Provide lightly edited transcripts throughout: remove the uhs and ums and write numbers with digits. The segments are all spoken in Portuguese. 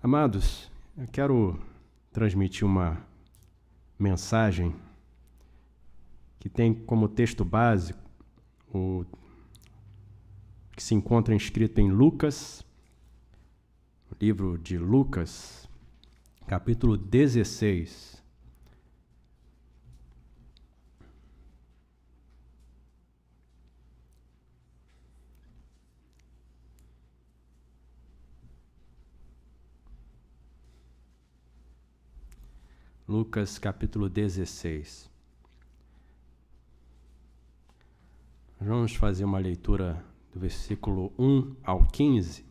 Amados, eu quero transmitir uma mensagem que tem como texto básico o que se encontra escrito em Lucas, o livro de Lucas, capítulo 16. Lucas, capítulo 16. Vamos fazer uma leitura do versículo 1 ao 15.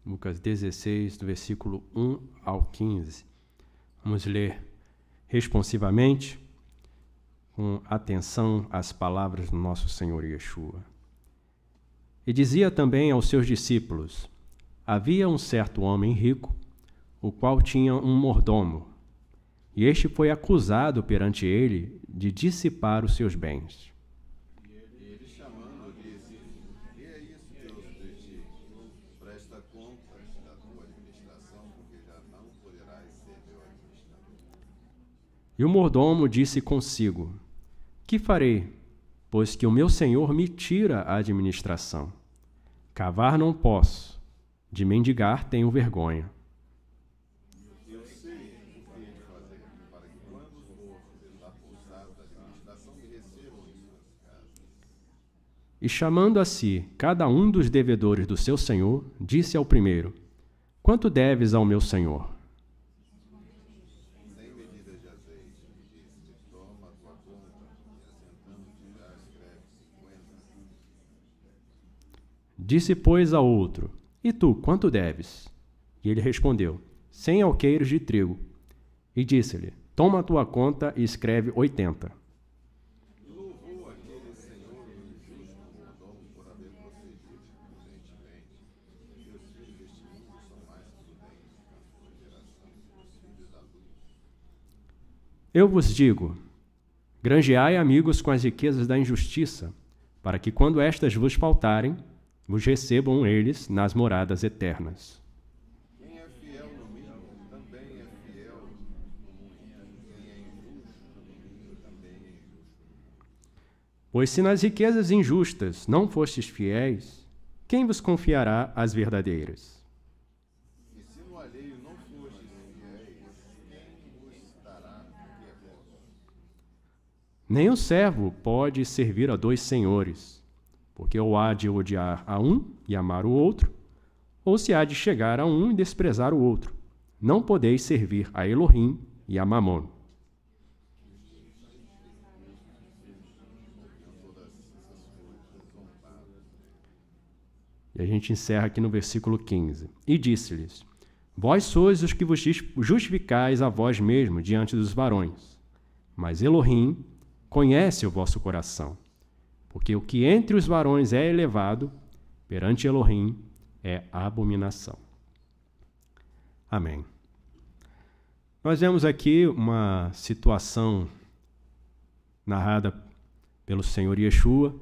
Lucas 16, do versículo 1 ao 15. Vamos ler responsivamente, com atenção às palavras do nosso Senhor Yeshua. E dizia também aos seus discípulos: havia um certo homem rico, o qual tinha um mordomo, e este foi acusado perante ele de dissipar os seus bens. Ele chamando disse: que é isso que eu te digo? Presta conta da tua administração, porque já não poderás ser meu administrador. E o mordomo disse consigo: que farei, pois que o meu senhor me tira a administração? Cavar não posso, de mendigar tenho vergonha. Eu sei o que hei de fazer, para que quando for da pousada da administração me recebam em suas casas. E chamando a si cada um dos devedores do seu senhor, disse ao primeiro: quanto deves ao meu senhor? 100 medidas de azeite, disse: toma a tua conta, e assentando-te já escreve 50. Disse, pois, ao outro: e tu, quanto deves? E ele respondeu: 100 alqueires de trigo. E disse-lhe: toma a tua conta e escreve 80. Louvou aquele senhor injusto mordomo por haver procedido prudentemente. Meus filhos deste mundo são mais prudentes que a sua geração, os filhos da luz. Eu vos digo: granjeai amigos com as riquezas da injustiça, para que quando estas vos faltarem, vos recebam eles nas moradas eternas. Quem é fiel no mínimo, também é fiel no muito. Quem é injusto no mínimo, também é injusto. Pois se nas riquezas injustas não fostes fiéis, quem vos confiará as verdadeiras? E se no alheio não fostes fiéis, quem vos dará o que é vosso? Nem o servo pode servir a dois senhores, porque ou há de odiar a um e amar o outro, ou se há de chegar a um e desprezar o outro. Não podeis servir a Elohim e a Mamon. E a gente encerra aqui no versículo 15. E disse-lhes: vós sois os que vos justificais a vós mesmos diante dos varões, mas Elohim conhece o vosso coração. Porque o que entre os varões é elevado, perante Elohim é abominação. Amém. Nós vemos aqui uma situação narrada pelo Senhor Yeshua,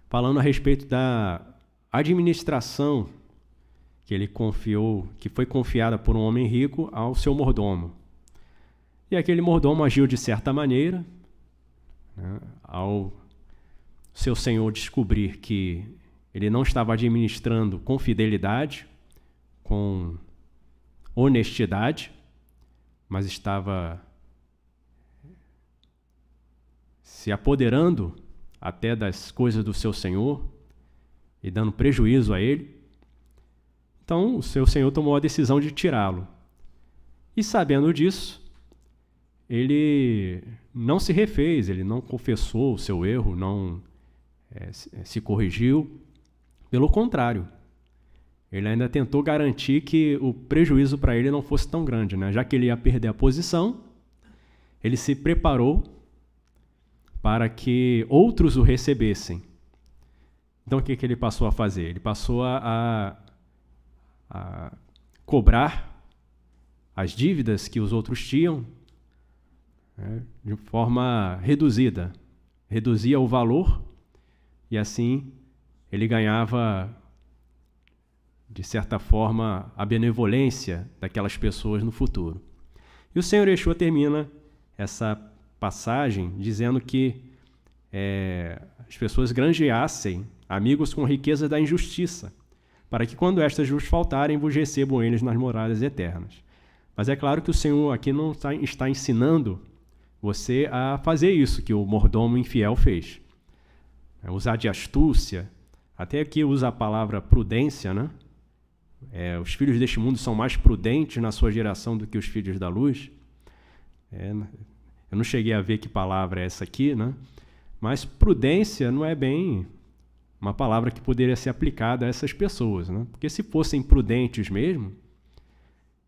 falando a respeito da administração que ele confiou, que foi confiada por um homem rico ao seu mordomo. E aquele mordomo agiu de certa maneira, né, ao seu senhor descobrir que ele não estava administrando com fidelidade, com honestidade, mas estava se apoderando até das coisas do seu senhor e dando prejuízo a ele. Então, o seu senhor tomou a decisão de tirá-lo. E sabendo disso, ele não se refez, ele não confessou o seu erro, não se corrigiu. Pelo contrário, ele ainda tentou garantir que o prejuízo para ele não fosse tão grande, né? Já que ele ia perder a posição, ele se preparou para que outros o recebessem. Então, o que ele passou a fazer? Ele passou a cobrar as dívidas que os outros tinham, né, de forma reduzida. Reduzia o valor e assim ele ganhava, de certa forma, a benevolência daquelas pessoas no futuro. E o Senhor Yeshua termina essa passagem dizendo que as pessoas granjeassem amigos com riqueza da injustiça, para que quando estas vos faltarem, vos recebam eles nas moradas eternas. Mas é claro que o Senhor aqui não está ensinando você a fazer isso que o mordomo infiel fez. Usar de astúcia, até aqui usa a palavra prudência, né? Os filhos deste mundo são mais prudentes na sua geração do que os filhos da luz. Eu não cheguei a ver que palavra é essa aqui, né? Mas prudência não é bem uma palavra que poderia ser aplicada a essas pessoas, né? Porque se fossem prudentes mesmo,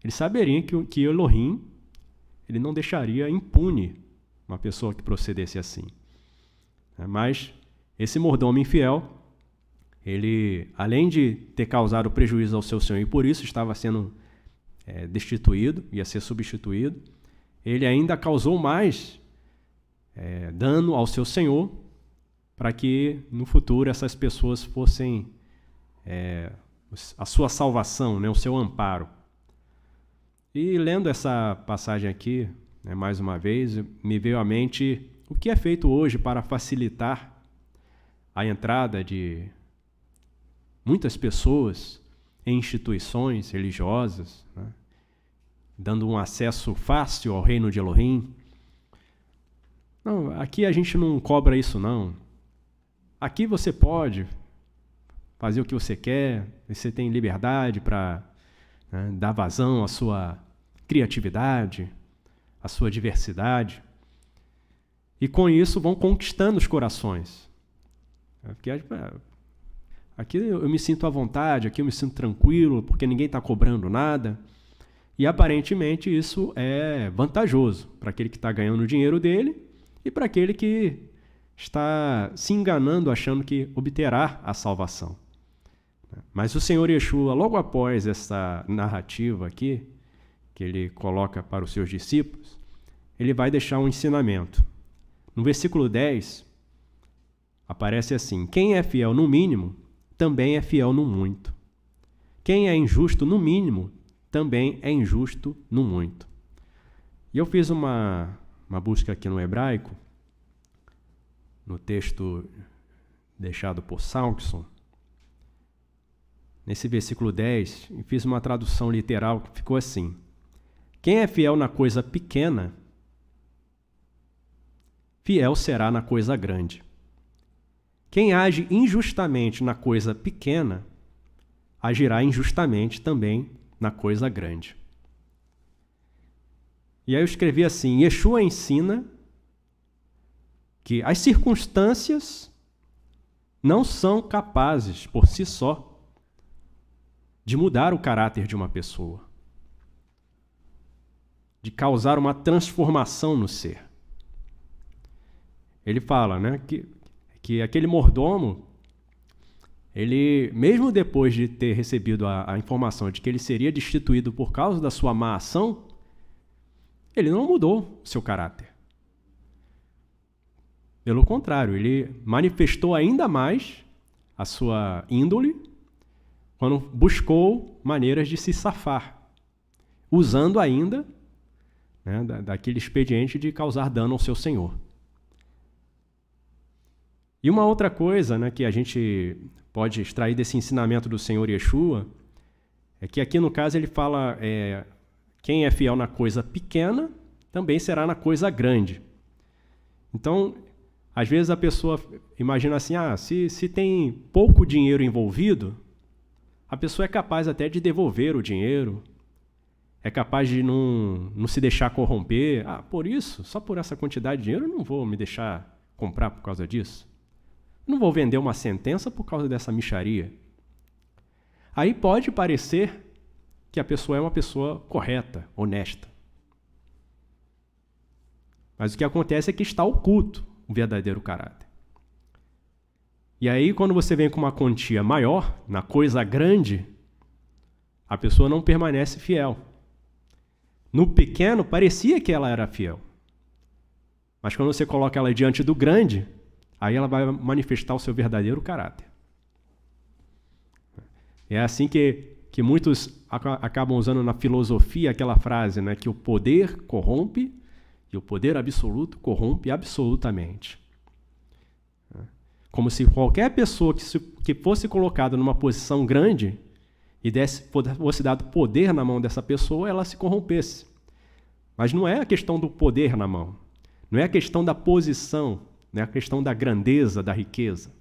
eles saberiam que Elohim ele não deixaria impune uma pessoa que procedesse assim. Mas esse mordomo infiel, ele, além de ter causado prejuízo ao seu senhor e por isso estava sendo destituído, ia ser substituído, ele ainda causou mais dano ao seu senhor para que no futuro essas pessoas fossem a sua salvação, né, o seu amparo. E lendo essa passagem aqui, mais uma vez, me veio à mente o que é feito hoje para facilitar a entrada de muitas pessoas em instituições religiosas, né, dando um acesso fácil ao reino de Elohim. Não, aqui a gente não cobra isso, não. Aqui você pode fazer o que você quer, você tem liberdade para dar vazão à sua criatividade, à sua diversidade. E com isso vão conquistando os corações. Porque aqui eu me sinto à vontade, aqui eu me sinto tranquilo, porque ninguém está cobrando nada. E aparentemente isso é vantajoso para aquele que está ganhando o dinheiro dele e para aquele que está se enganando achando que obterá a salvação. Mas o Senhor Yeshua, logo após essa narrativa aqui, que ele coloca para os seus discípulos, ele vai deixar um ensinamento. No versículo 10, aparece assim: quem é fiel no mínimo, também é fiel no muito. Quem é injusto no mínimo, também é injusto no muito. E eu fiz uma busca aqui no hebraico, no texto deixado por Salkson, nesse versículo 10, e fiz uma tradução literal que ficou assim: quem é fiel na coisa pequena, fiel será na coisa grande. Quem age injustamente na coisa pequena, agirá injustamente também na coisa grande. E aí eu escrevi assim: Yeshua ensina que as circunstâncias não são capazes, por si só, de mudar o caráter de uma pessoa, de causar uma transformação no ser. Ele fala, né, que aquele mordomo, ele, mesmo depois de ter recebido a informação de que ele seria destituído por causa da sua má ação, ele não mudou seu caráter. Pelo contrário, ele manifestou ainda mais a sua índole quando buscou maneiras de se safar, usando ainda daquele expediente de causar dano ao seu senhor. E uma outra coisa, que a gente pode extrair desse ensinamento do Senhor Yeshua é que aqui no caso ele fala quem é fiel na coisa pequena também será na coisa grande. Então, às vezes a pessoa imagina assim, se tem pouco dinheiro envolvido, a pessoa é capaz até de devolver o dinheiro, é capaz de não se deixar corromper. Por isso, só por essa quantidade de dinheiro eu não vou me deixar comprar por causa disso. Não vou vender uma sentença por causa dessa mixaria. Aí pode parecer que a pessoa é uma pessoa correta, honesta. Mas o que acontece é que está oculto o verdadeiro caráter. E aí, quando você vem com uma quantia maior, na coisa grande, a pessoa não permanece fiel. No pequeno, parecia que ela era fiel. Mas quando você coloca ela diante do grande, aí ela vai manifestar o seu verdadeiro caráter. É assim que muitos acabam usando na filosofia aquela frase, né, que o poder corrompe e o poder absoluto corrompe absolutamente. Como se qualquer pessoa que fosse colocada numa posição grande e fosse dado poder na mão dessa pessoa, ela se corrompesse. Mas não é a questão do poder na mão, não é a questão da posição, não é a questão da grandeza, da riqueza,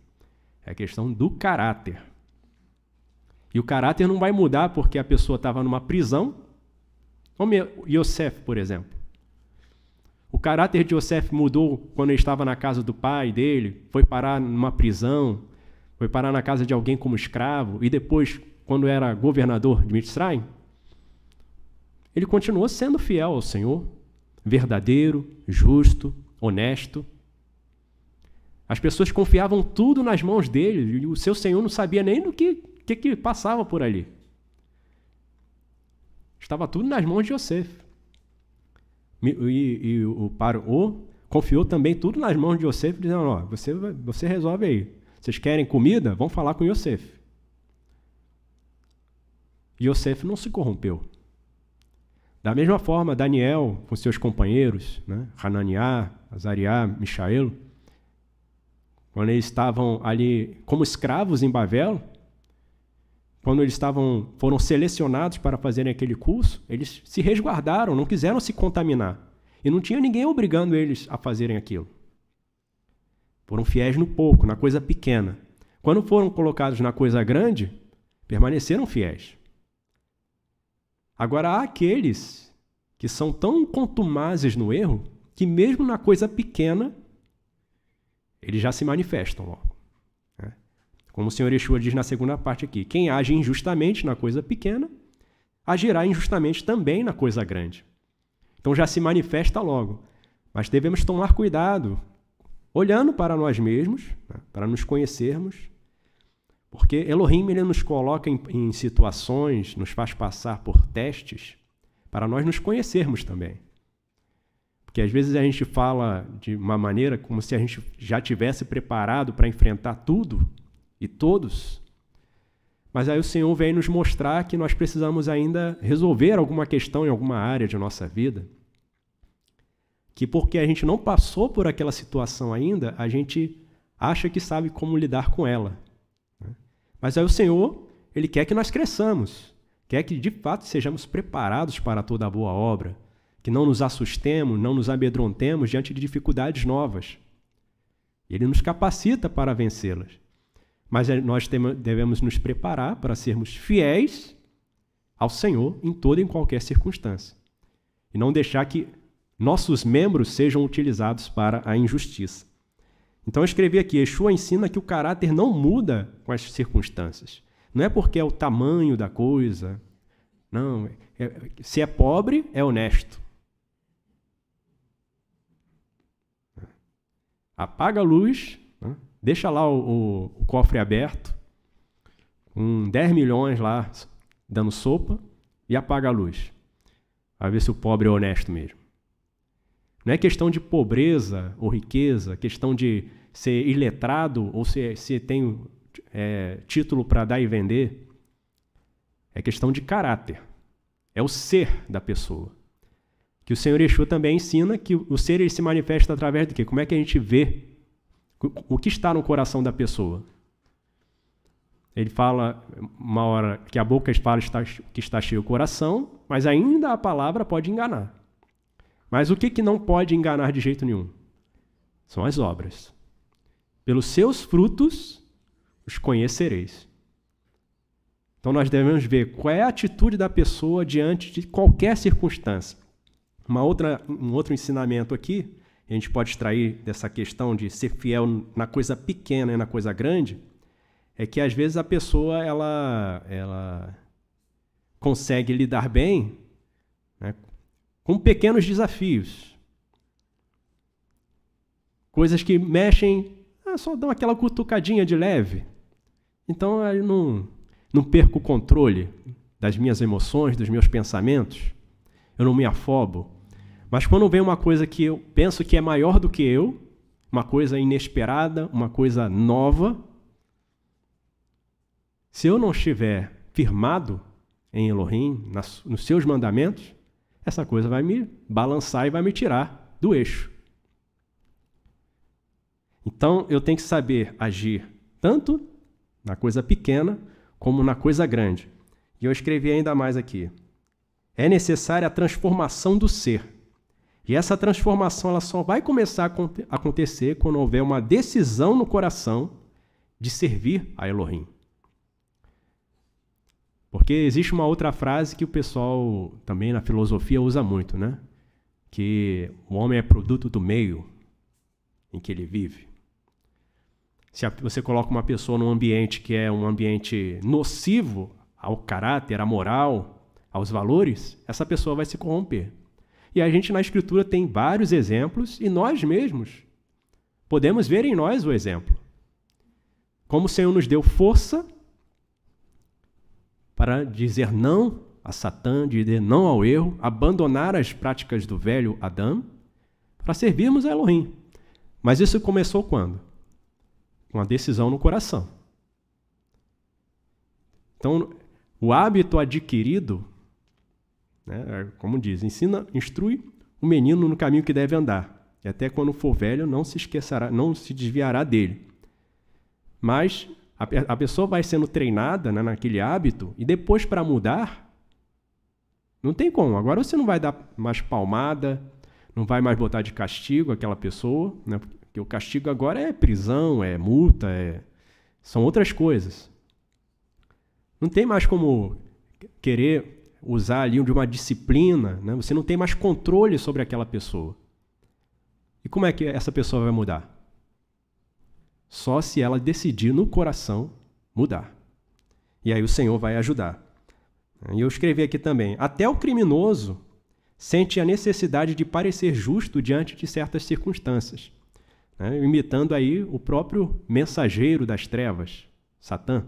é a questão do caráter. E o caráter não vai mudar porque a pessoa estava numa prisão, como Yosef, por exemplo. O caráter de Yosef mudou quando ele estava na casa do pai dele, foi parar numa prisão, foi parar na casa de alguém como escravo, e depois, quando era governador de Mitzrayim, ele continuou sendo fiel ao Senhor, verdadeiro, justo, honesto. As pessoas confiavam tudo nas mãos dele, e o seu Senhor não sabia nem do que passava por ali. Estava tudo nas mãos de Yosef. E o Paró confiou também tudo nas mãos de Yosef, dizendo, ó, você resolve aí. Vocês querem comida? Vão falar com Yosef. Yosef não se corrompeu. Da mesma forma, Daniel, com seus companheiros, né, Hananiah, Azariah, Mishael, quando eles estavam ali como escravos em Babel, quando eles foram selecionados para fazerem aquele curso, eles se resguardaram, não quiseram se contaminar. E não tinha ninguém obrigando eles a fazerem aquilo. Foram fiéis no pouco, na coisa pequena. Quando foram colocados na coisa grande, permaneceram fiéis. Agora, há aqueles que são tão contumazes no erro que mesmo na coisa pequena, eles já se manifestam logo. Né? Como o Senhor Yeshua diz na segunda parte aqui, quem age injustamente na coisa pequena, agirá injustamente também na coisa grande. Então já se manifesta logo. Mas devemos tomar cuidado, olhando para nós mesmos, né, para nos conhecermos, porque Elohim ele nos coloca em situações, nos faz passar por testes, para nós nos conhecermos também. Porque às vezes a gente fala de uma maneira como se a gente já tivesse preparado para enfrentar tudo e todos, mas aí o Senhor vem nos mostrar que nós precisamos ainda resolver alguma questão em alguma área de nossa vida, que porque a gente não passou por aquela situação ainda, a gente acha que sabe como lidar com ela. Mas aí o Senhor, Ele quer que nós cresçamos, quer que de fato sejamos preparados para toda a boa obra, que não nos assustemos, não nos amedrontemos diante de dificuldades novas. Ele nos capacita para vencê-las. Mas nós devemos nos preparar para sermos fiéis ao Senhor em toda e em qualquer circunstância. E não deixar que nossos membros sejam utilizados para a injustiça. Então eu escrevi aqui, Yeshua ensina que o caráter não muda com as circunstâncias. Não é porque é o tamanho da coisa. Não, se é pobre, é honesto. Apaga a luz, né? Deixa lá o cofre aberto, com 10 milhões lá dando sopa, e apaga a luz. Vai ver se o pobre é honesto mesmo. Não é questão de pobreza ou riqueza, questão de ser iletrado ou se tem título para dar e vender. É questão de caráter. É o ser da pessoa. Que o Senhor Yeshua também ensina que o ser ele se manifesta através do quê? Como é que a gente vê o que está no coração da pessoa? Ele fala uma hora que a boca fala que está cheio o coração, mas ainda a palavra pode enganar. Mas o que não pode enganar de jeito nenhum? São as obras. Pelos seus frutos os conhecereis. Então nós devemos ver qual é a atitude da pessoa diante de qualquer circunstância. Um outro ensinamento aqui, a gente pode extrair dessa questão de ser fiel na coisa pequena e na coisa grande, é que às vezes a pessoa ela consegue lidar bem, né, com pequenos desafios. Coisas que mexem, só dão aquela cutucadinha de leve. Então eu não perco o controle das minhas emoções, dos meus pensamentos, eu não me afobo. Mas quando vem uma coisa que eu penso que é maior do que eu, uma coisa inesperada, uma coisa nova, se eu não estiver firmado em Elohim, nos seus mandamentos, essa coisa vai me balançar e vai me tirar do eixo. Então, eu tenho que saber agir tanto na coisa pequena como na coisa grande. E eu escrevi ainda mais aqui. É necessária a transformação do ser. E essa transformação ela só vai começar a acontecer quando houver uma decisão no coração de servir a Elohim. Porque existe uma outra frase que o pessoal também na filosofia usa muito, né? Que o homem é produto do meio em que ele vive. Se você coloca uma pessoa num ambiente que é um ambiente nocivo ao caráter, à moral, aos valores, essa pessoa vai se corromper. E a gente na Escritura tem vários exemplos e nós mesmos podemos ver em nós o exemplo. Como o Senhor nos deu força para dizer não a Satã, dizer não ao erro, abandonar as práticas do velho Adão, para servirmos a Elohim. Mas isso começou quando? Com a decisão no coração. Então, o hábito adquirido, né, como diz, instrui o menino no caminho que deve andar, e até quando for velho não se esquecerá, não se desviará dele. Mas a pessoa vai sendo treinada, né, naquele hábito, e depois para mudar, não tem como. Agora você não vai dar mais palmada, não vai mais botar de castigo aquela pessoa, né, porque o castigo agora é prisão, é multa, são outras coisas. Não tem mais como querer usar ali de uma disciplina, né? Você não tem mais controle sobre aquela pessoa. E como é que essa pessoa vai mudar? Só se ela decidir no coração mudar. E aí o Senhor vai ajudar. E eu escrevi aqui também, até o criminoso sente a necessidade de parecer justo diante de certas circunstâncias, né? Imitando aí o próprio mensageiro das trevas, Satã.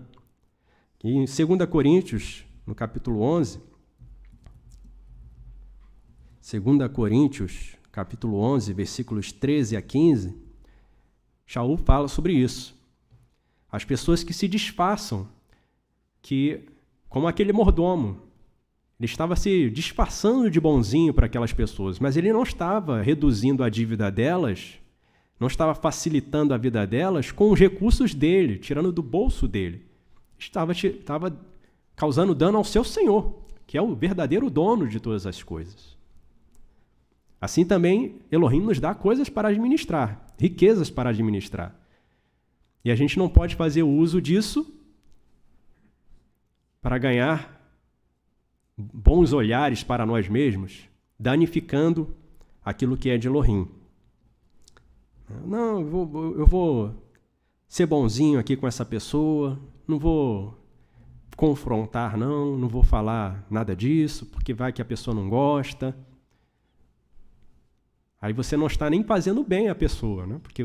E em 2 Coríntios, no capítulo 11, 2 Coríntios, capítulo 11, versículos 13 a 15, Shaul fala sobre isso. As pessoas que se disfarçam, que, como aquele mordomo, ele estava se disfarçando de bonzinho para aquelas pessoas, mas ele não estava reduzindo a dívida delas, não estava facilitando a vida delas com os recursos dele, tirando do bolso dele. Estava causando dano ao seu Senhor, que é o verdadeiro dono de todas as coisas. Assim também, Elohim nos dá coisas para administrar, riquezas para administrar. E a gente não pode fazer uso disso para ganhar bons olhares para nós mesmos, danificando aquilo que é de Elohim. Não, eu vou ser bonzinho aqui com essa pessoa, não vou confrontar, não vou falar nada disso, porque vai que a pessoa não gosta. Aí você não está nem fazendo bem à pessoa, né? Porque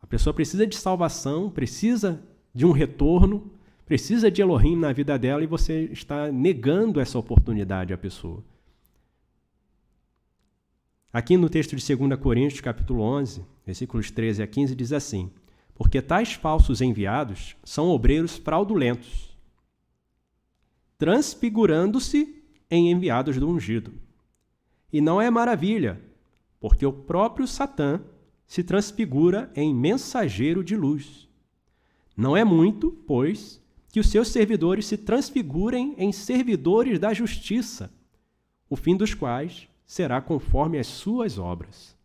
a pessoa precisa de salvação, precisa de um retorno, precisa de Elohim na vida dela e você está negando essa oportunidade à pessoa. Aqui no texto de 2 Coríntios, capítulo 11, versículos 13 a 15, diz assim: porque tais falsos enviados são obreiros fraudulentos, transfigurando-se em enviados do ungido. E não é maravilha, porque o próprio Satã se transfigura em mensageiro de luz. Não é muito, pois, que os seus servidores se transfigurem em servidores da justiça, o fim dos quais será conforme as suas obras.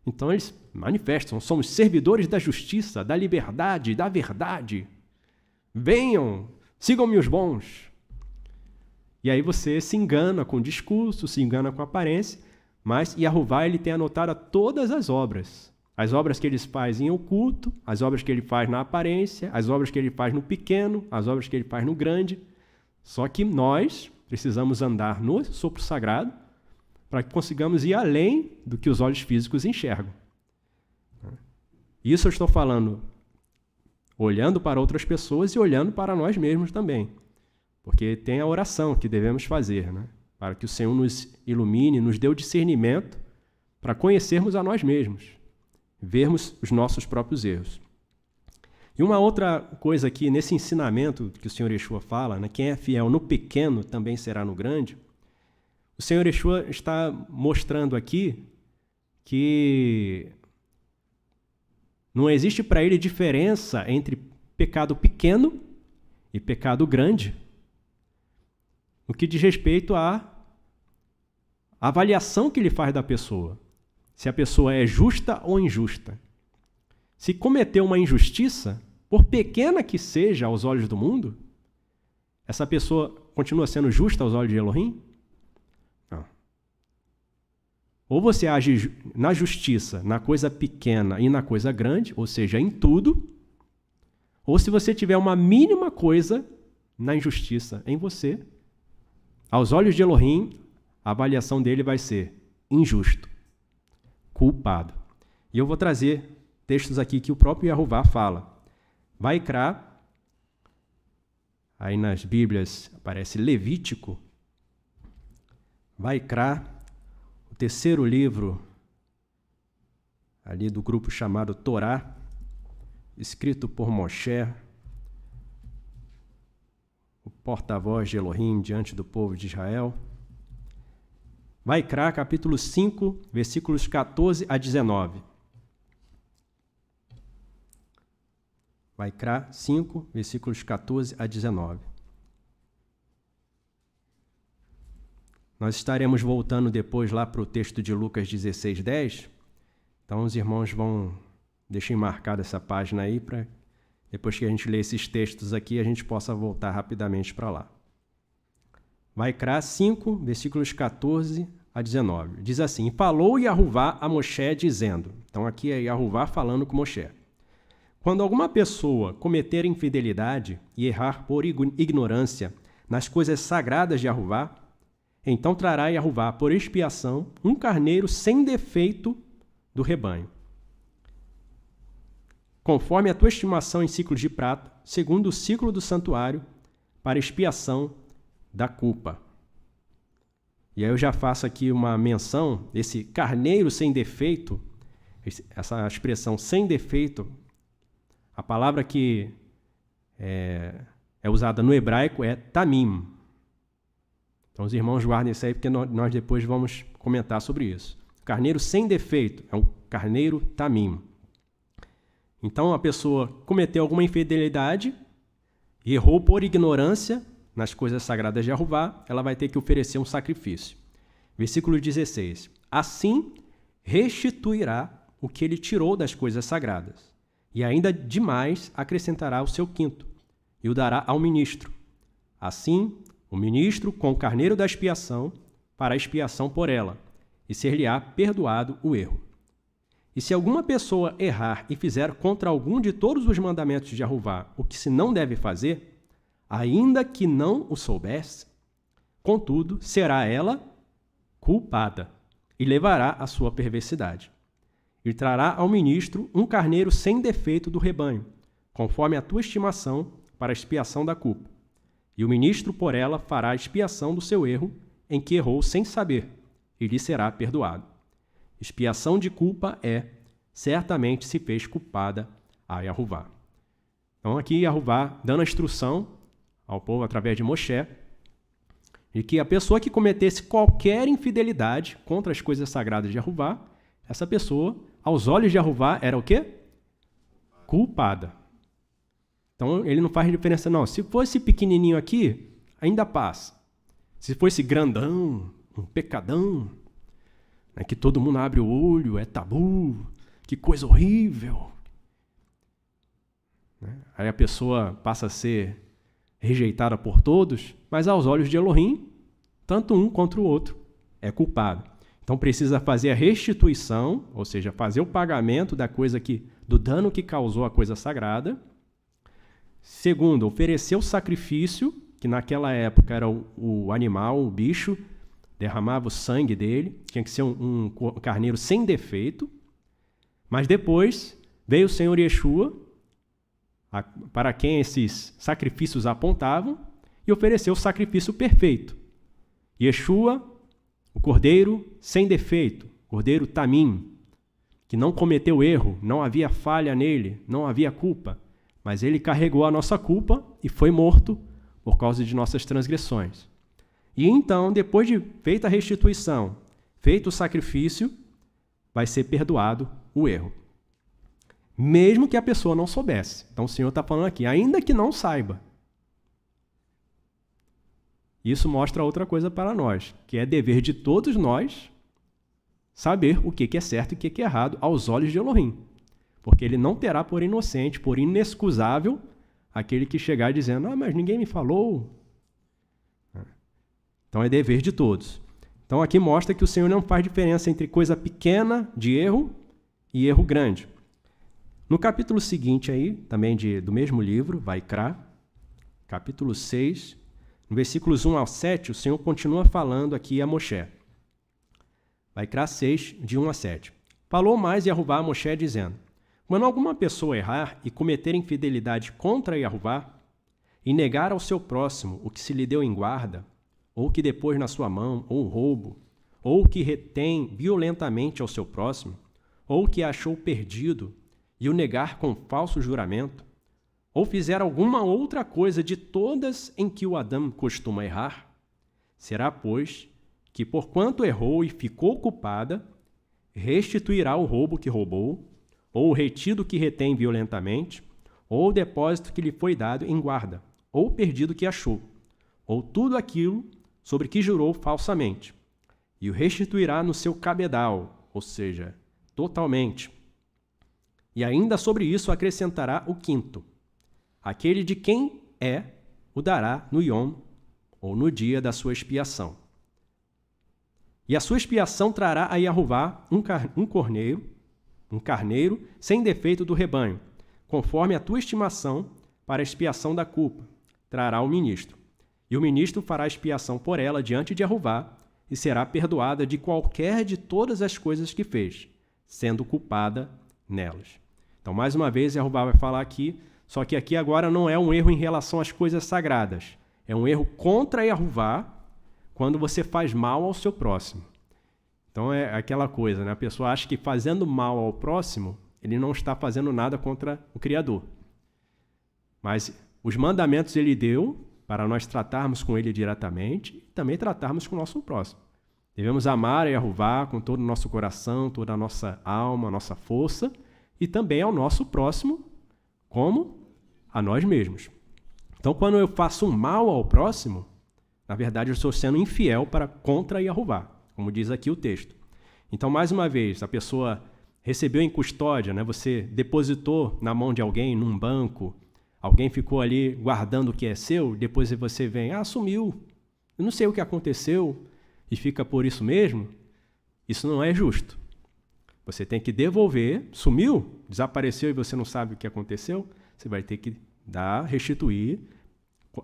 Então eles manifestam, somos servidores da justiça, da liberdade, da verdade. Venham, sigam-me os bons. E aí você se engana com o discurso, se engana com a aparência, mas Yahová ele tem anotado todas as obras que ele faz em oculto, as obras que ele faz na aparência, as obras que ele faz no pequeno, as obras que ele faz no grande. Só que nós precisamos andar no sopro sagrado para que consigamos ir além do que os olhos físicos enxergam. Isso eu estou falando olhando para outras pessoas e olhando para nós mesmos também, porque tem a oração que devemos fazer, né? Para que o Senhor nos ilumine, nos dê o discernimento para conhecermos a nós mesmos, vermos os nossos próprios erros. E uma outra coisa aqui, nesse ensinamento que o Senhor Yeshua fala, né, quem é fiel no pequeno também será no grande, o Senhor Yeshua está mostrando aqui que não existe para ele diferença entre pecado pequeno e pecado grande, no que diz respeito à avaliação que ele faz da pessoa, se a pessoa é justa ou injusta. Se cometeu uma injustiça, por pequena que seja aos olhos do mundo, essa pessoa continua sendo justa aos olhos de Elohim? Não. Ou você age na justiça, na coisa pequena e na coisa grande, ou seja, em tudo, ou se você tiver uma mínima coisa na injustiça em você, aos olhos de Elohim, a avaliação dele vai ser injusto, culpado. E eu vou trazer textos aqui que o próprio Yehová fala. Vaikra, aí nas Bíblias aparece Levítico. Vaikra, o terceiro livro ali do grupo chamado Torá, escrito por Moshe, o porta-voz de Elohim diante do povo de Israel. Vaikra, capítulo 5, versículos 14 a 19. Vaikra 5, versículos 14 a 19. Nós estaremos voltando depois lá para o texto de Lucas 16, 10. Então os irmãos deixem marcada essa página aí para depois que a gente ler esses textos aqui, a gente possa voltar rapidamente para lá. Vaikra 5, versículos 14 a 19. Diz assim: falou Yehová a Moshe dizendo, então aqui é Yehová falando com Moshe, quando alguma pessoa cometer infidelidade e errar por ignorância nas coisas sagradas de Yehová, então trará Yehová por expiação um carneiro sem defeito do rebanho, conforme a tua estimação em ciclos de prata, segundo o ciclo do santuário, para expiação da culpa. E aí eu já faço aqui uma menção, esse carneiro sem defeito, essa expressão sem defeito, a palavra que é usada no hebraico é tamim. Então os irmãos guardem isso aí, porque nós depois vamos comentar sobre isso. Carneiro sem defeito é um carneiro tamim. Então a pessoa cometeu alguma infidelidade, errou por ignorância nas coisas sagradas de Yehová, ela vai ter que oferecer um sacrifício. Versículo 16. Assim restituirá o que ele tirou das coisas sagradas, e ainda demais acrescentará o seu quinto, e o dará ao ministro. Assim, o ministro, com o carneiro da expiação, fará expiação por ela, e ser-lhe-á perdoado o erro. E se alguma pessoa errar e fizer contra algum de todos os mandamentos de Yehová o que se não deve fazer, ainda que não o soubesse, contudo, será ela culpada e levará a sua perversidade. E trará ao ministro um carneiro sem defeito do rebanho, conforme a tua estimação, para a expiação da culpa. E o ministro por ela fará a expiação do seu erro em que errou sem saber, e lhe será perdoado. Expiação de culpa certamente se fez culpada a Yehová. Então aqui Yehová dando a instrução ao povo através de Moshe, de que a pessoa que cometesse qualquer infidelidade contra as coisas sagradas de Yehová, essa pessoa, aos olhos de Yehová, era o quê? Culpada. Então ele não faz diferença não. Se fosse pequenininho aqui, ainda passa. Se fosse grandão, um pecadão, né, que todo mundo abre o olho, é tabu, que coisa horrível. Né? Aí a pessoa passa a ser rejeitada por todos, mas aos olhos de Elohim, tanto um quanto o outro é culpado. Então precisa fazer a restituição, ou seja, fazer o pagamento do dano que causou a coisa sagrada. Segundo, oferecer o sacrifício, que naquela época era o animal, o bicho, derramava o sangue dele, tinha que ser um carneiro sem defeito. Mas depois veio o Senhor Yeshua, para quem esses sacrifícios apontavam, e ofereceu o sacrifício perfeito. Yeshua, o cordeiro sem defeito, cordeiro tamim, que não cometeu erro, não havia falha nele, não havia culpa, mas ele carregou a nossa culpa e foi morto por causa de nossas transgressões. E então, depois de feita a restituição, feito o sacrifício, vai ser perdoado o erro. Mesmo que a pessoa não soubesse. Então o Senhor está falando aqui, ainda que não saiba. Isso mostra outra coisa para nós, que é dever de todos nós saber o que é certo e o que é errado aos olhos de Elohim. Porque ele não terá por inocente, por inexcusável, aquele que chegar dizendo, mas ninguém me falou. Então é dever de todos. Então aqui mostra que o Senhor não faz diferença entre coisa pequena de erro e erro grande. No capítulo seguinte aí, também do mesmo livro, Vaikra, capítulo 6, no versículos 1 ao 7, o Senhor continua falando aqui a Moshe. Vaikra 6, de 1 a 7. Falou mais Yehová a Moshe, dizendo, quando alguma pessoa errar e cometer infidelidade contra Yehová, e negar ao seu próximo o que se lhe deu em guarda, ou que depôs na sua mão, ou roubo, ou que retém violentamente ao seu próximo, ou que achou perdido, e o negar com falso juramento, ou fizer alguma outra coisa de todas em que o Adão costuma errar, será, pois, que porquanto errou e ficou culpada, restituirá o roubo que roubou, ou o retido que retém violentamente, ou o depósito que lhe foi dado em guarda, ou o perdido que achou, ou tudo aquilo sobre que jurou falsamente, e o restituirá no seu cabedal, ou seja, totalmente. E ainda sobre isso acrescentará o quinto. Aquele de quem o dará no Yom, ou no dia da sua expiação. E a sua expiação trará a Yehová um carneiro sem defeito do rebanho, conforme a tua estimação para a expiação da culpa, trará o ministro. E o ministro fará expiação por ela diante de Yehová, e será perdoada de qualquer de todas as coisas que fez, sendo culpada nelas. Então, mais uma vez, Yehová vai falar aqui, só que aqui agora não é um erro em relação às coisas sagradas, é um erro contra Yehová quando você faz mal ao seu próximo. Então é aquela coisa, né? A pessoa acha que fazendo mal ao próximo, ele não está fazendo nada contra o Criador. Mas os mandamentos ele deu para nós tratarmos com ele diretamente e também tratarmos com o nosso próximo. Devemos amar a Yehová com todo o nosso coração, toda a nossa alma, a nossa força, e também ao nosso próximo, como a nós mesmos. Então, quando eu faço um mal ao próximo, na verdade, eu estou sendo infiel contra Yehová, como diz aqui o texto. Então, mais uma vez, a pessoa recebeu em custódia, né? Você depositou na mão de alguém, num banco, alguém ficou ali guardando o que é seu, depois você vem, sumiu, eu não sei o que aconteceu, e fica por isso mesmo, isso não é justo. Você tem que devolver, sumiu, desapareceu e você não sabe o que aconteceu, você vai ter que restituir,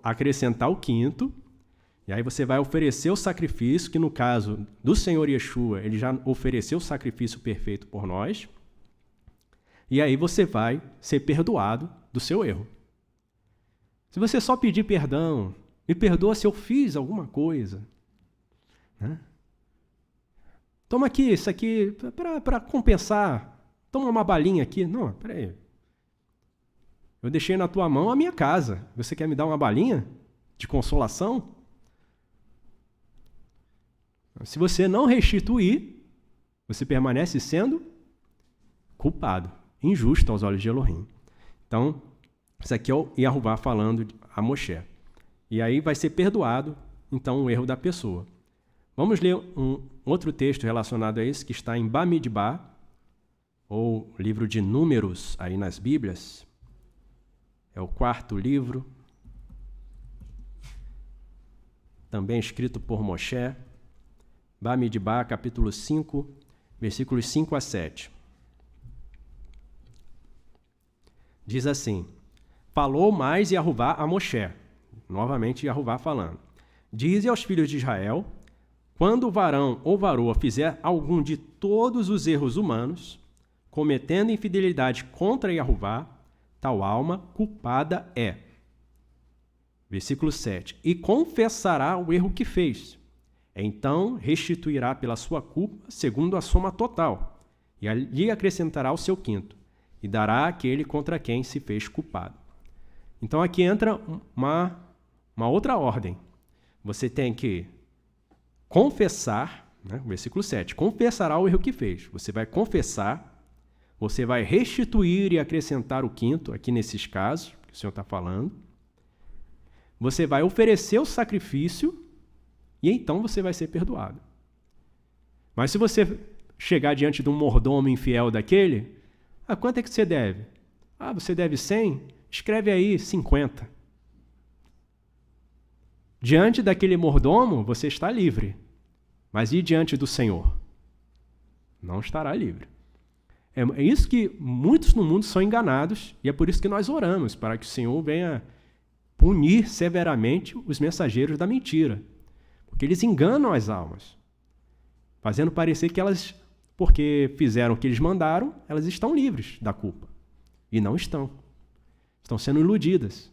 acrescentar o quinto, e aí você vai oferecer o sacrifício, que no caso do Senhor Yeshua, ele já ofereceu o sacrifício perfeito por nós, e aí você vai ser perdoado do seu erro. Se você só pedir perdão, me perdoa se eu fiz alguma coisa, né? Toma aqui, isso aqui, para compensar, toma uma balinha aqui. Não, peraí. Eu deixei na tua mão a minha casa. Você quer me dar uma balinha de consolação? Se você não restituir, você permanece sendo culpado, injusto aos olhos de Elohim. Então, isso aqui é o Yehová falando a Moshe. E aí vai ser perdoado, então, o erro da pessoa. Vamos ler um outro texto relacionado a esse, que está em Bamidbar, ou livro de Números, aí nas Bíblias. É o 4º livro, também escrito por Moshe. Bamidbar, capítulo 5, versículos 5 a 7. Diz assim, falou mais Yehová a Moshe, novamente Yehová falando, dize aos filhos de Israel, quando o varão ou varoa fizer algum de todos os erros humanos, cometendo infidelidade contra Yehová, tal alma culpada é. Versículo 7. E confessará o erro que fez. Então restituirá pela sua culpa segundo a soma total, e lhe acrescentará o seu quinto, e dará àquele contra quem se fez culpado. Então aqui entra uma outra ordem. Você tem que confessar, né? Versículo 7, confessará o erro que fez. Você vai confessar, você vai restituir e acrescentar o quinto, aqui nesses casos que o Senhor está falando. Você vai oferecer o sacrifício e então você vai ser perdoado. Mas se você chegar diante de um mordomo infiel daquele, quanto é que você deve? Você deve 100? Escreve aí 50. Diante daquele mordomo, você está livre. Mas e diante do Senhor? Não estará livre. É isso que muitos no mundo são enganados, e é por isso que nós oramos, para que o Senhor venha punir severamente os mensageiros da mentira. Porque eles enganam as almas, fazendo parecer que elas, porque fizeram o que eles mandaram, elas estão livres da culpa. E não estão. Estão sendo iludidas.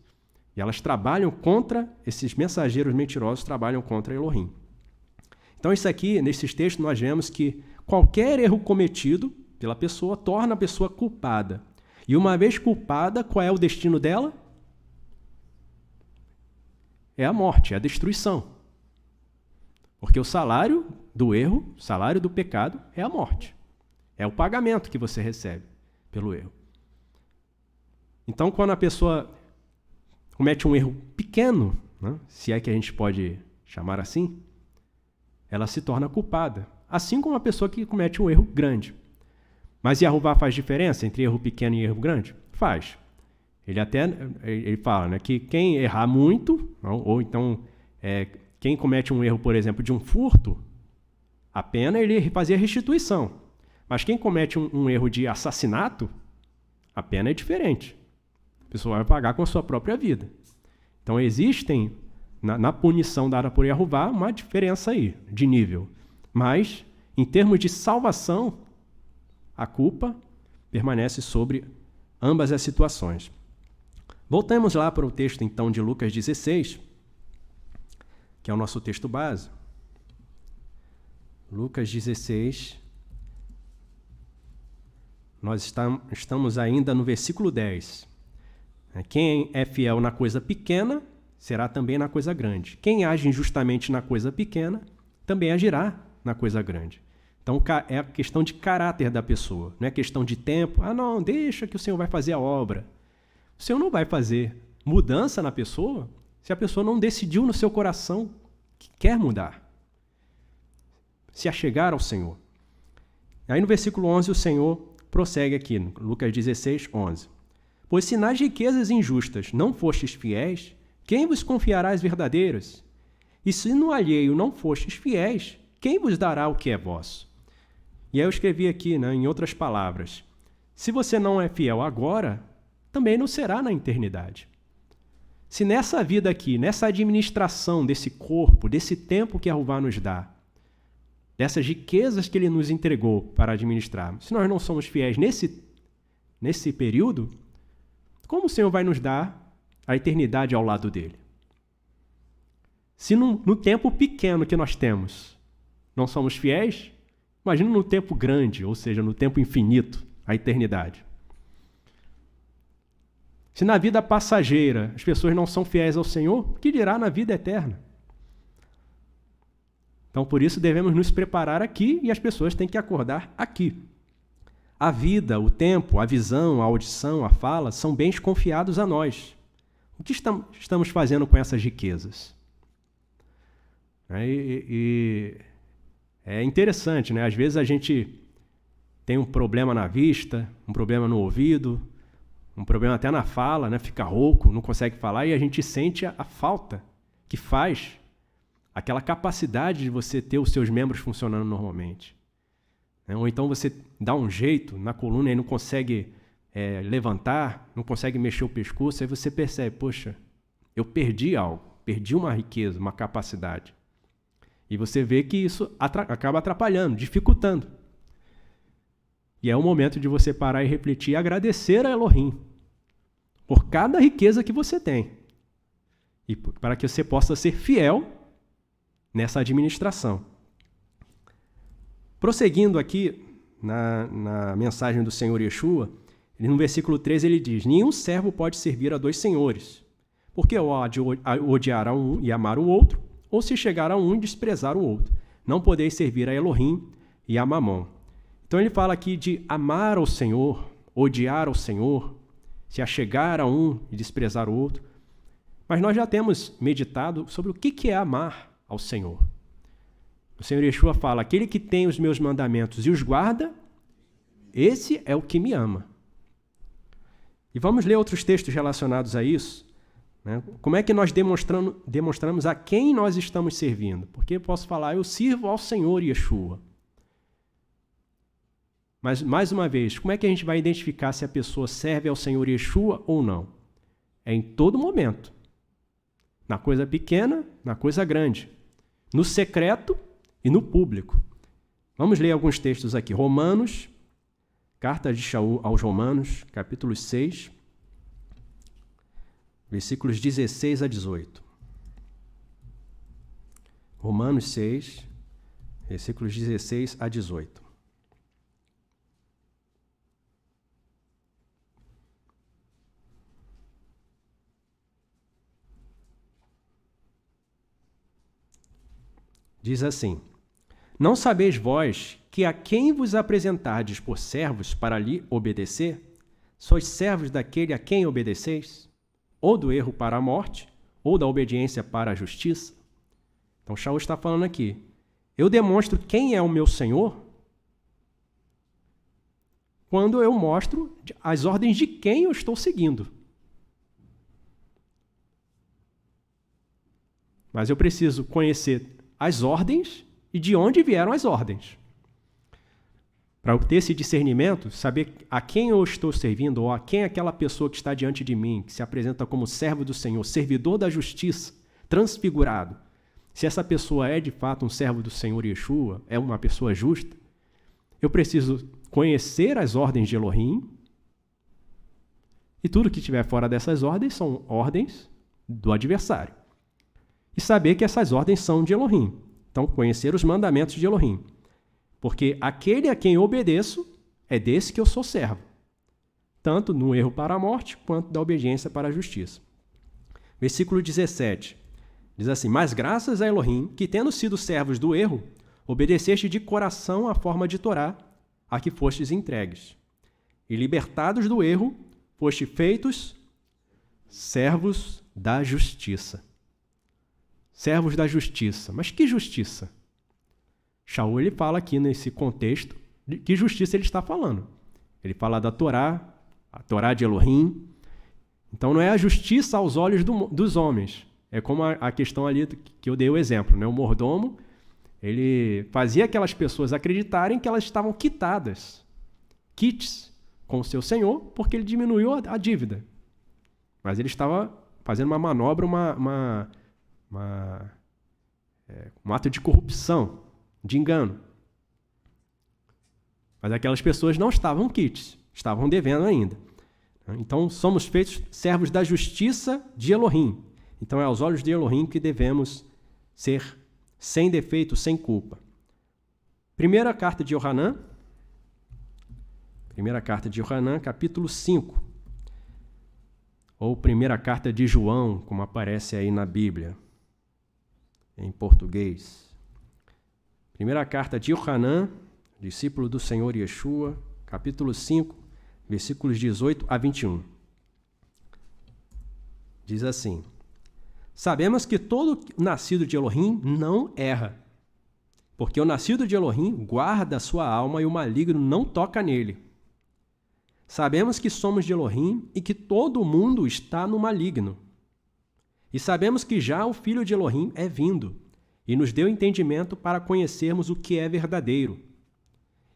E elas trabalham contra, esses mensageiros mentirosos trabalham contra Elohim. Então isso aqui, nesses textos, nós vemos que qualquer erro cometido pela pessoa torna a pessoa culpada. E uma vez culpada, qual é o destino dela? É a morte, é a destruição. Porque o salário do erro, o salário do pecado é a morte. É o pagamento que você recebe pelo erro. Então, quando a pessoa comete um erro pequeno, né, se é que a gente pode chamar assim, ela se torna culpada. Assim como a pessoa que comete um erro grande. Mas Yahová faz diferença entre erro pequeno e erro grande? Faz. Ele fala, né, que quem errar muito, ou então quem comete um erro, por exemplo, de um furto, a pena é ele fazer a restituição. Mas quem comete um erro de assassinato, a pena é diferente. A pessoa vai pagar com a sua própria vida. Então existem, na punição dada por Yahová, uma diferença aí, de nível. Mas, em termos de salvação, a culpa permanece sobre ambas as situações. Voltamos lá para o texto, então, de Lucas 16, que é o nosso texto base. Lucas 16. Nós estamos ainda no versículo 10. Quem é fiel na coisa pequena, será também na coisa grande. Quem age injustamente na coisa pequena, também agirá na coisa grande. Então, é a questão de caráter da pessoa, não é questão de tempo. Não, deixa que o Senhor vai fazer a obra. O Senhor não vai fazer mudança na pessoa se a pessoa não decidiu no seu coração que quer mudar, se achegar ao Senhor. Aí no versículo 11 o Senhor prossegue aqui, no Lucas 16, 11. Pois se nas riquezas injustas não fostes fiéis, quem vos confiará as verdadeiras? E se no alheio não fostes fiéis, quem vos dará o que é vosso? E aí eu escrevi aqui, né, em outras palavras, se você não é fiel agora, também não será na eternidade. Se nessa vida aqui, nessa administração desse corpo, desse tempo que Yahová nos dá, dessas riquezas que Ele nos entregou para administrar, se nós não somos fiéis nesse período, como o Senhor vai nos dar a eternidade ao lado dele? Se no tempo pequeno que nós temos não somos fiéis, imagina no tempo grande, ou seja, no tempo infinito, a eternidade. Se na vida passageira as pessoas não são fiéis ao Senhor, o que dirá na vida eterna? Então, por isso, devemos nos preparar aqui e as pessoas têm que acordar aqui. A vida, o tempo, a visão, a audição, a fala são bens confiados a nós. O que estamos fazendo com essas riquezas? É interessante, né? Às vezes a gente tem um problema na vista, um problema no ouvido, um problema até na fala, né? Fica rouco, não consegue falar, e a gente sente a falta que faz aquela capacidade de você ter os seus membros funcionando normalmente. Ou então você dá um jeito na coluna e não consegue levantar, não consegue mexer o pescoço, aí você percebe, poxa, eu perdi algo, perdi uma riqueza, uma capacidade. E você vê que isso acaba atrapalhando, dificultando. E é o momento de você parar e refletir e agradecer a Elohim por cada riqueza que você tem. E para que você possa ser fiel nessa administração. Prosseguindo aqui na mensagem do Senhor Yeshua, no versículo 13 ele diz, nenhum servo pode servir a dois senhores, porque ou há de odiar a um e amar o outro, ou se chegar a um e desprezar o outro. Não podeis servir a Elohim e a Mamon. Então ele fala aqui de amar ao Senhor, odiar ao Senhor, se achegar a um e desprezar o outro. Mas nós já temos meditado sobre o que é amar ao Senhor. O Senhor Yeshua fala, aquele que tem os meus mandamentos e os guarda, esse é o que me ama. E vamos ler outros textos relacionados a isso. Né? Como é que nós demonstramos a quem nós estamos servindo? Porque eu posso falar, eu sirvo ao Senhor Yeshua. Mas, mais uma vez, como é que a gente vai identificar se a pessoa serve ao Senhor Yeshua ou não? É em todo momento. Na coisa pequena, na coisa grande. No secreto e no público. Vamos ler alguns textos aqui. Romanos, carta de Shaul aos Romanos, capítulo 6, versículos 16 a 18. Romanos 6, versículos 16 a 18. Diz assim, não sabeis vós que a quem vos apresentardes por servos para lhe obedecer, sois servos daquele a quem obedeceis, ou do erro para a morte, ou da obediência para a justiça? Então Shaul está falando aqui, eu demonstro quem é o meu Senhor quando eu mostro as ordens de quem eu estou seguindo. Mas eu preciso conhecer as ordens e de onde vieram as ordens. Para eu ter esse discernimento, saber a quem eu estou servindo ou a quem aquela pessoa que está diante de mim, que se apresenta como servo do Senhor, servidor da justiça, transfigurado, se essa pessoa é de fato um servo do Senhor Yeshua, é uma pessoa justa, eu preciso conhecer as ordens de Elohim e tudo que estiver fora dessas ordens são ordens do adversário. E saber que essas ordens são de Elohim. Então, conhecer os mandamentos de Elohim. Porque aquele a quem eu obedeço é desse que eu sou servo. Tanto no erro para a morte, quanto da obediência para a justiça. Versículo 17. Diz assim, mas graças a Elohim, que tendo sido servos do erro, obedeceste de coração à forma de Torá, a que fostes entregues. E libertados do erro, foste feitos servos da justiça. Servos da justiça. Mas que justiça? Shaul ele fala aqui nesse contexto de que justiça ele está falando. Ele fala da Torá, a Torá de Elohim. Então não é a justiça aos olhos dos homens. É como a questão ali que eu dei o exemplo. Né? O mordomo, ele fazia aquelas pessoas acreditarem que elas estavam quitadas, quites com o seu senhor, porque ele diminuiu a dívida. Mas ele estava fazendo uma manobra, um ato de corrupção, de engano. Mas aquelas pessoas não estavam quites, estavam devendo ainda. Então, somos feitos servos da justiça de Elohim. Então, é aos olhos de Elohim que devemos ser sem defeito, sem culpa. Primeira carta de Yohanan, capítulo 5. Ou primeira carta de João, como aparece aí na Bíblia, em português. Primeira carta de Yohanan, discípulo do Senhor Yeshua, capítulo 5, versículos 18 a 21. Diz assim, sabemos que todo nascido de Elohim não erra, porque o nascido de Elohim guarda a sua alma e o maligno não toca nele. Sabemos que somos de Elohim e que todo mundo está no maligno. E sabemos que já o Filho de Elohim é vindo e nos deu entendimento para conhecermos o que é verdadeiro.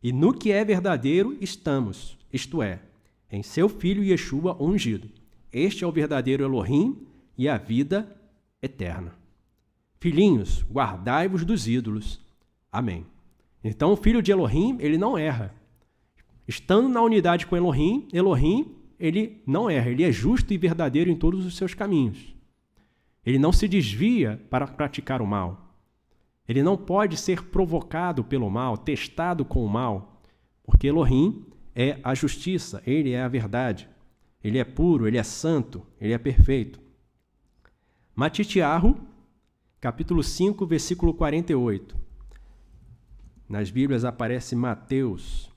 E no que é verdadeiro estamos, isto é, em seu Filho Yeshua ungido. Este é o verdadeiro Elohim e a vida eterna. Filhinhos, guardai-vos dos ídolos. Amém. Então o Filho de Elohim, ele não erra. Estando na unidade com Elohim, ele não erra, ele é justo e verdadeiro em todos os seus caminhos. Ele não se desvia para praticar o mal. Ele não pode ser provocado pelo mal, testado com o mal, porque Elohim é a justiça, ele é a verdade. Ele é puro, ele é santo, ele é perfeito. Matitiarro, capítulo 5, versículo 48. Nas Bíblias aparece Mateus.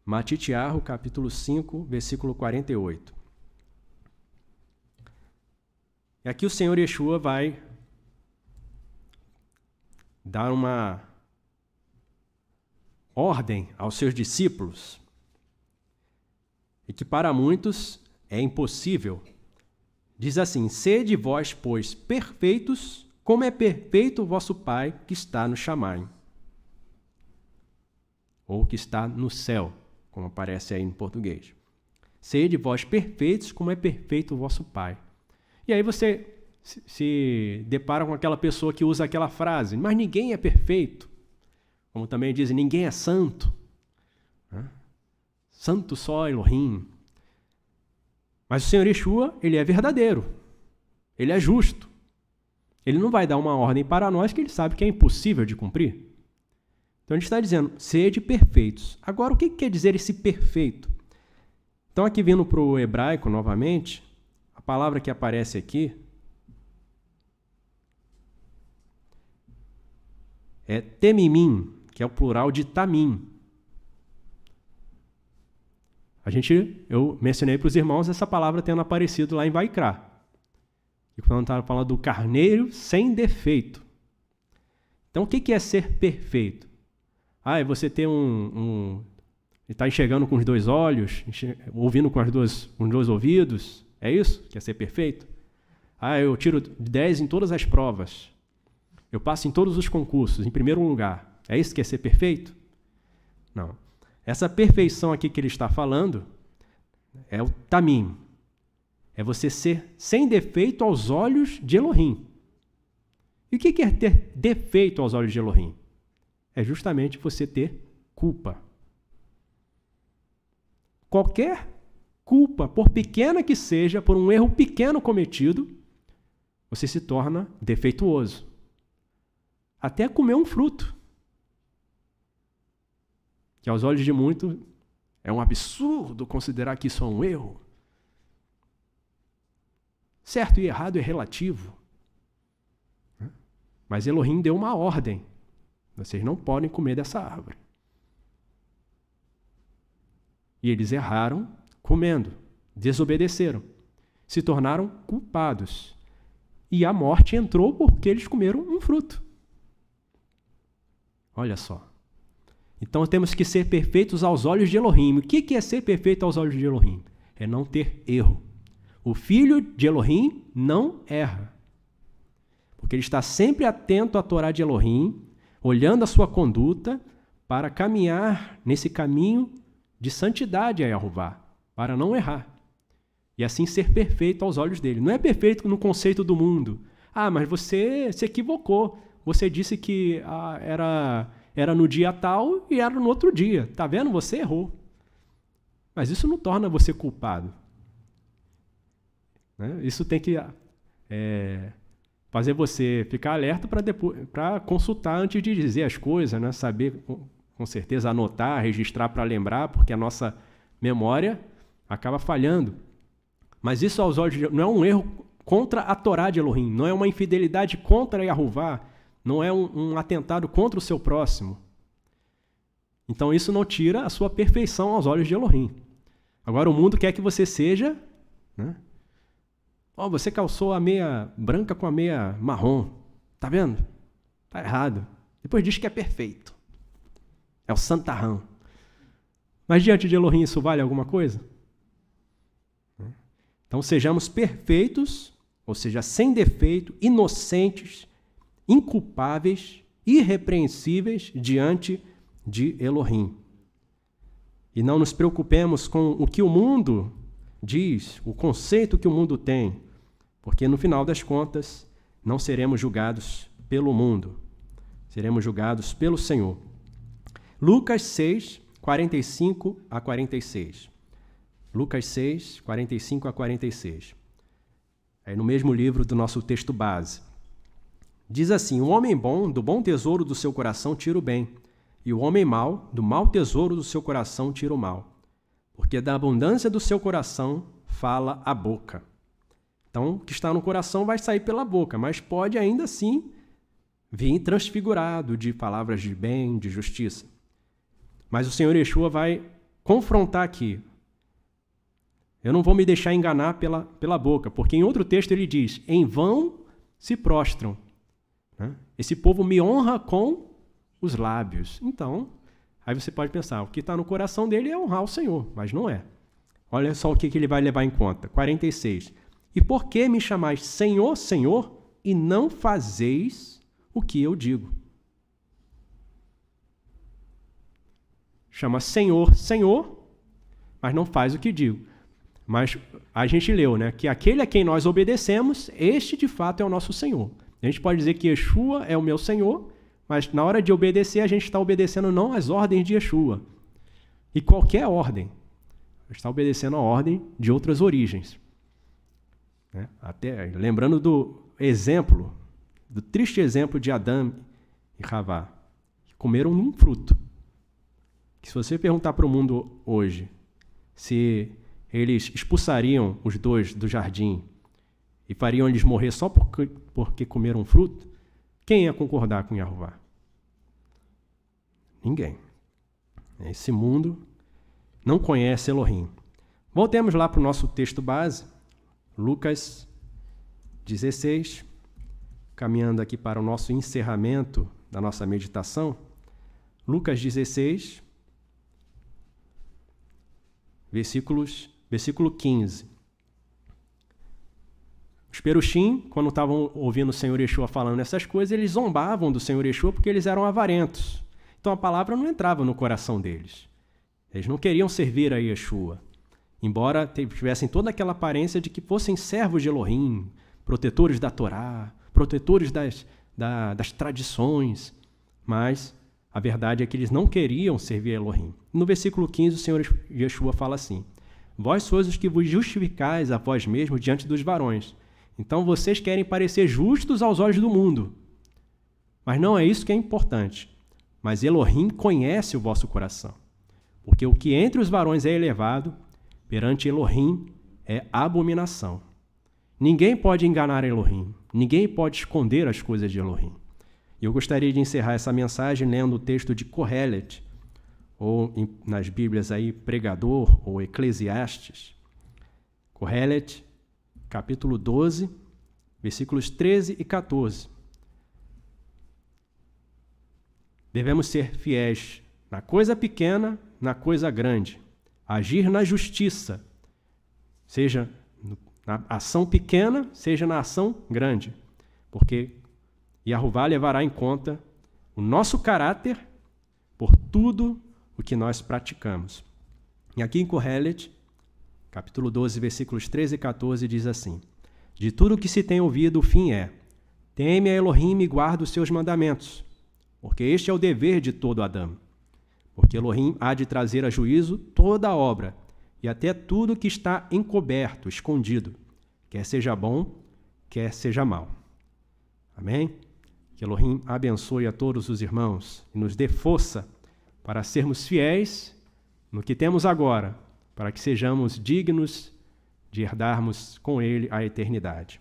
Matitiarro, capítulo 5, versículo 48. E aqui o Senhor Yeshua vai dar uma ordem aos seus discípulos, e que para muitos é impossível. Diz assim: sede vós, pois, perfeitos, como é perfeito o vosso Pai que está no Shammai, ou que está no céu, como aparece aí em português. Sede vós perfeitos, como é perfeito o vosso Pai. E aí você se depara com aquela pessoa que usa aquela frase: mas ninguém é perfeito. Como também dizem, ninguém é santo. Santo só Elohim. Mas o Senhor Yeshua, ele é verdadeiro. Ele é justo. Ele não vai dar uma ordem para nós que ele sabe que é impossível de cumprir. Então ele está dizendo, sede perfeitos. Agora, o que quer dizer esse perfeito? Então, aqui vindo para o hebraico novamente, a palavra que aparece aqui é temimim, que é o plural de tamim. Eu mencionei para os irmãos essa palavra tendo aparecido lá em Vaikra. E quando estava falando do carneiro sem defeito. Então, o que é ser perfeito? É você ter está enxergando com os dois olhos, ouvindo com os dois ouvidos. É isso que é ser perfeito? Eu tiro 10 em todas as provas. Eu passo em todos os concursos, em primeiro lugar. É isso que é ser perfeito? Não. Essa perfeição aqui que ele está falando é o tamim. É você ser sem defeito aos olhos de Elohim. E o que é ter defeito aos olhos de Elohim? É justamente você ter culpa. Qualquer culpa, por pequena que seja, por um erro pequeno cometido, você se torna defeituoso. Até comer um fruto, que aos olhos de muitos é um absurdo considerar que isso é um erro. Certo e errado é relativo. Mas Elohim deu uma ordem. Vocês não podem comer dessa árvore. E eles erraram comendo, desobedeceram, se tornaram culpados. E a morte entrou porque eles comeram um fruto. Olha só. Então temos que ser perfeitos aos olhos de Elohim. O que é ser perfeito aos olhos de Elohim? É não ter erro. O filho de Elohim não erra. Porque ele está sempre atento à Torá de Elohim, olhando a sua conduta para caminhar nesse caminho de santidade a Yehová, para não errar. E assim ser perfeito aos olhos dele. Não é perfeito no conceito do mundo. Mas você se equivocou. Você disse que era no dia tal e era no outro dia. Tá vendo? Você errou. Mas isso não torna você culpado. Né? Isso tem que fazer você ficar alerta para consultar antes de dizer as coisas, né? Saber, com certeza, anotar, registrar para lembrar, porque a nossa memória acaba falhando. Mas isso aos olhos de Deus não é um erro contra a Torá de Elohim, não é uma infidelidade contra Yehová, não é um atentado contra o seu próximo. Então isso não tira a sua perfeição aos olhos de Elohim. Agora o mundo quer que você seja, né? Você calçou a meia branca com a meia marrom. Tá vendo? Tá errado. Depois diz que é perfeito. É o santarrão. Mas diante de Elohim isso vale alguma coisa? Então sejamos perfeitos, ou seja, sem defeito, inocentes, inculpáveis, irrepreensíveis diante de Elohim. E não nos preocupemos com o que o mundo diz, o conceito que o mundo tem, porque no final das contas não seremos julgados pelo mundo, seremos julgados pelo Senhor. Lucas 6, 45 a 46. Lucas 6, 45 a 46. É no mesmo livro do nosso texto base. Diz assim: o homem bom, do bom tesouro do seu coração, tira o bem, e o homem mau, do mau tesouro do seu coração, tira o mal. Porque da abundância do seu coração fala a boca. Então, o que está no coração vai sair pela boca, mas pode ainda assim vir transfigurado de palavras de bem, de justiça. Mas o Senhor Yeshua vai confrontar aqui. Eu não vou me deixar enganar pela boca, porque em outro texto ele diz, em vão se prostram. Esse povo me honra com os lábios. Então, aí você pode pensar, o que está no coração dele é honrar o Senhor, mas não é. Olha só o que ele vai levar em conta. 46. E por que me chamais Senhor, Senhor, e não fazeis o que eu digo? Chama Senhor, Senhor, mas não faz o que digo. Mas a gente leu, né, que aquele a quem nós obedecemos, este de fato é o nosso Senhor. A gente pode dizer que Yeshua é o meu Senhor, mas na hora de obedecer, a gente está obedecendo não as ordens de Yeshua. E qualquer ordem. Está obedecendo a ordem de outras origens. Até lembrando do exemplo, do triste exemplo de Adão e Havá, que comeram um fruto. Que se você perguntar para o mundo hoje se eles expulsariam os dois do jardim e fariam eles morrer só porque comeram um fruto, quem ia concordar com Yahová? Ninguém. Esse mundo não conhece Elohim. Voltemos lá para o nosso texto base, Lucas 16, caminhando aqui para o nosso encerramento da nossa meditação. Lucas 16, versículo 15. Os perushim, quando estavam ouvindo o Senhor Yeshua falando essas coisas, eles zombavam do Senhor Yeshua porque eles eram avarentos. Então a palavra não entrava no coração deles. Eles não queriam servir a Yeshua, embora tivessem toda aquela aparência de que fossem servos de Elohim, protetores da Torá, protetores das tradições, mas a verdade é que eles não queriam servir a Elohim. No versículo 15, o Senhor Yeshua fala assim, vós sois os que vos justificais a vós mesmos diante dos varões. Então vocês querem parecer justos aos olhos do mundo. Mas não é isso que é importante. Mas Elohim conhece o vosso coração. Porque o que entre os varões é elevado, perante Elohim é abominação. Ninguém pode enganar Elohim. Ninguém pode esconder as coisas de Elohim. E eu gostaria de encerrar essa mensagem lendo o texto de Kohelet, ou nas Bíblias aí, Pregador ou Eclesiastes. Kohelet, capítulo 12, versículos 13 e 14. Devemos ser fiéis na coisa pequena, na coisa grande. Agir na justiça, seja na ação pequena, seja na ação grande. Porque Yahová levará em conta o nosso caráter por tudo o que nós praticamos. E aqui em Kohelet, capítulo 12, versículos 13 e 14, diz assim, de tudo o que se tem ouvido, o fim é, teme a Elohim e guarda os seus mandamentos, porque este é o dever de todo Adão. Porque Elohim há de trazer a juízo toda a obra, e até tudo que está encoberto, escondido, quer seja bom, quer seja mal. Amém? Que Elohim abençoe a todos os irmãos e nos dê força para sermos fiéis no que temos agora, para que sejamos dignos de herdarmos com Ele a eternidade.